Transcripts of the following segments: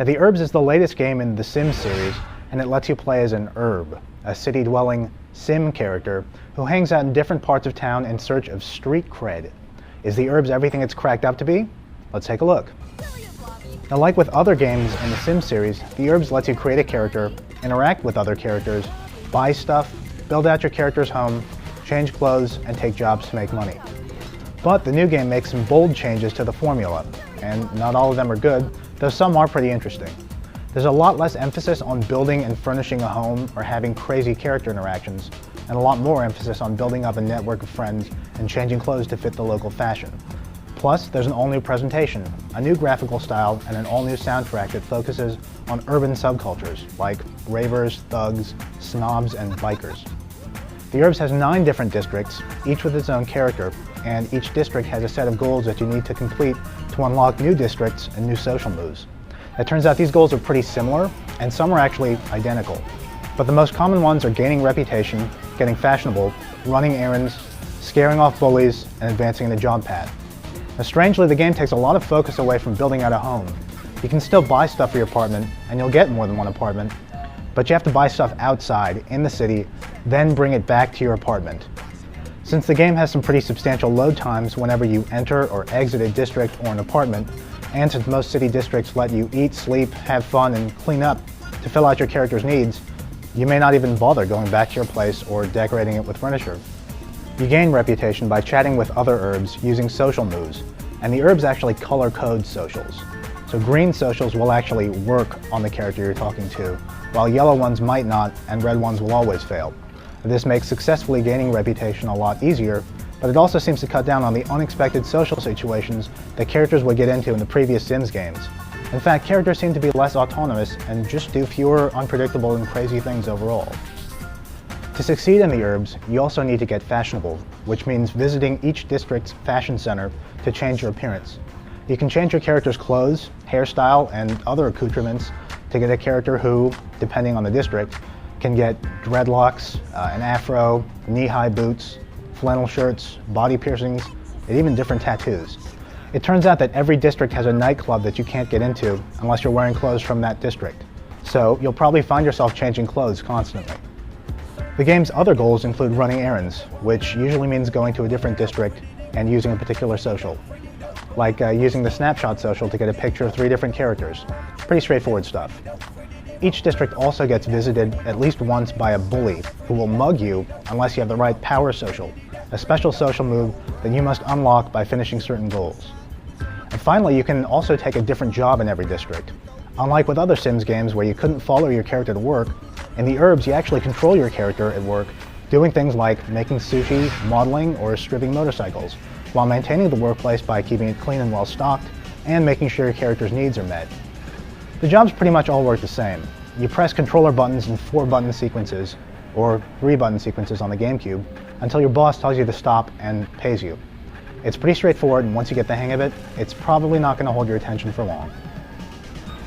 Now, the Urbz is the latest game in the Sims series, and it lets you play as an Urb, a city-dwelling Sim character who hangs out in different parts of town in search of street cred. Is the Urbz everything it's cracked up to be? Let's take a look. Now, like with other games in the Sim series, the Urbz lets you create a character, interact with other characters, buy stuff, build out your character's home, change clothes, and take jobs to make money. But the new game makes some bold changes to the formula, and not all of them are good, though some are pretty interesting. There's a lot less emphasis on building and furnishing a home or having crazy character interactions, and a lot more emphasis on building up a network of friends and changing clothes to fit the local fashion. Plus, there's an all-new presentation, a new graphical style, and an all-new soundtrack that focuses on urban subcultures like ravers, thugs, snobs, and bikers. The Urbz has 9 different districts, each with its own character, and each district has a set of goals that you need to complete to unlock new districts and new social moves. It turns out these goals are pretty similar, and some are actually identical. But the most common ones are gaining reputation, getting fashionable, running errands, scaring off bullies, and advancing in the job path. Now, strangely, the game takes a lot of focus away from building out a home. You can still buy stuff for your apartment, and you'll get more than one apartment, but you have to buy stuff outside, in the city, then bring it back to your apartment. Since the game has some pretty substantial load times whenever you enter or exit a district or an apartment, and since most city districts let you eat, sleep, have fun, and clean up to fill out your character's needs, you may not even bother going back to your place or decorating it with furniture. You gain reputation by chatting with other Urbz using social moves, and the Urbz actually color code socials. So green socials will actually work on the character you're talking to, while yellow ones might not, and red ones will always fail. This makes successfully gaining reputation a lot easier, but it also seems to cut down on the unexpected social situations that characters would get into in the previous Sims games. In fact, characters seem to be less autonomous and just do fewer unpredictable and crazy things overall. To succeed in the Urbz, you also need to get fashionable, which means visiting each district's fashion center to change your appearance. You can change your character's clothes, hairstyle, and other accoutrements to get a character who, depending on the district, can get dreadlocks, an afro, knee-high boots, flannel shirts, body piercings, and even different tattoos. It turns out that every district has a nightclub that you can't get into unless you're wearing clothes from that district. So you'll probably find yourself changing clothes constantly. The game's other goals include running errands, which usually means going to a different district and using a particular social. Like using the snapshot social to get a picture of 3 different characters. Pretty straightforward stuff. Each district also gets visited at least once by a bully who will mug you unless you have the right power social, a special social move that you must unlock by finishing certain goals. And finally, you can also take a different job in every district. Unlike with other Sims games where you couldn't follow your character to work, in the Urbz you actually control your character at work, doing things like making sushi, modeling, or stripping motorcycles, while maintaining the workplace by keeping it clean and well stocked, and making sure your character's needs are met. The jobs pretty much all work the same. You press controller buttons in 4-button sequences, or 3-button sequences on the GameCube, until your boss tells you to stop and pays you. It's pretty straightforward, and once you get the hang of it, it's probably not going to hold your attention for long.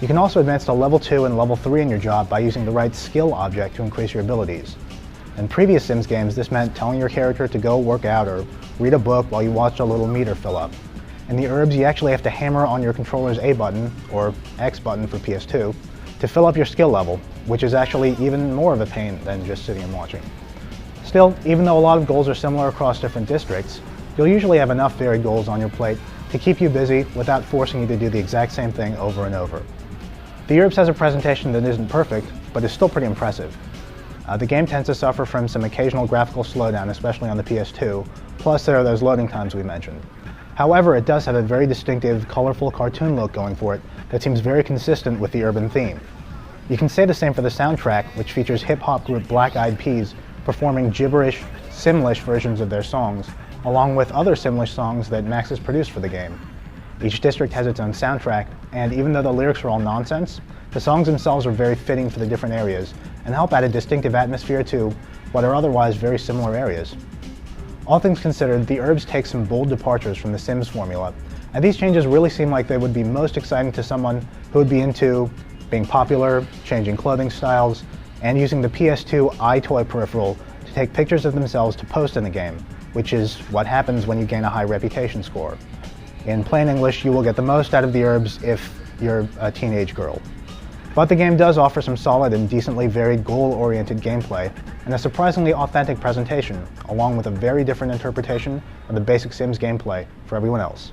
You can also advance to level 2 and level 3 in your job by using the right skill object to increase your abilities. In previous Sims games, this meant telling your character to go work out or read a book while you watch a little meter fill up. In the Urbz, you actually have to hammer on your controller's A button, or X button for PS2, to fill up your skill level, which is actually even more of a pain than just sitting and watching. Still, even though a lot of goals are similar across different districts, you'll usually have enough varied goals on your plate to keep you busy without forcing you to do the exact same thing over and over. The Urbz has a presentation that isn't perfect, but is still pretty impressive. The game tends to suffer from some occasional graphical slowdown, especially on the PS2, plus there are those loading times we mentioned. However, it does have a very distinctive, colorful cartoon look going for it that seems very consistent with the urban theme. You can say the same for the soundtrack, which features hip-hop group Black Eyed Peas performing gibberish, Simlish versions of their songs, along with other Simlish songs that Maxis produced for the game. Each district has its own soundtrack, and even though the lyrics are all nonsense, the songs themselves are very fitting for the different areas and help add a distinctive atmosphere to what are otherwise very similar areas. All things considered, the Urbz takes some bold departures from the Sims formula, and these changes really seem like they would be most exciting to someone who would be into being popular, changing clothing styles, and using the PS2 iToy peripheral to take pictures of themselves to post in the game, which is what happens when you gain a high reputation score. In plain English, you will get the most out of the Urbz if you're a teenage girl. But the game does offer some solid and decently varied goal-oriented gameplay, and a surprisingly authentic presentation, along with a very different interpretation of the basic Sims gameplay for everyone else.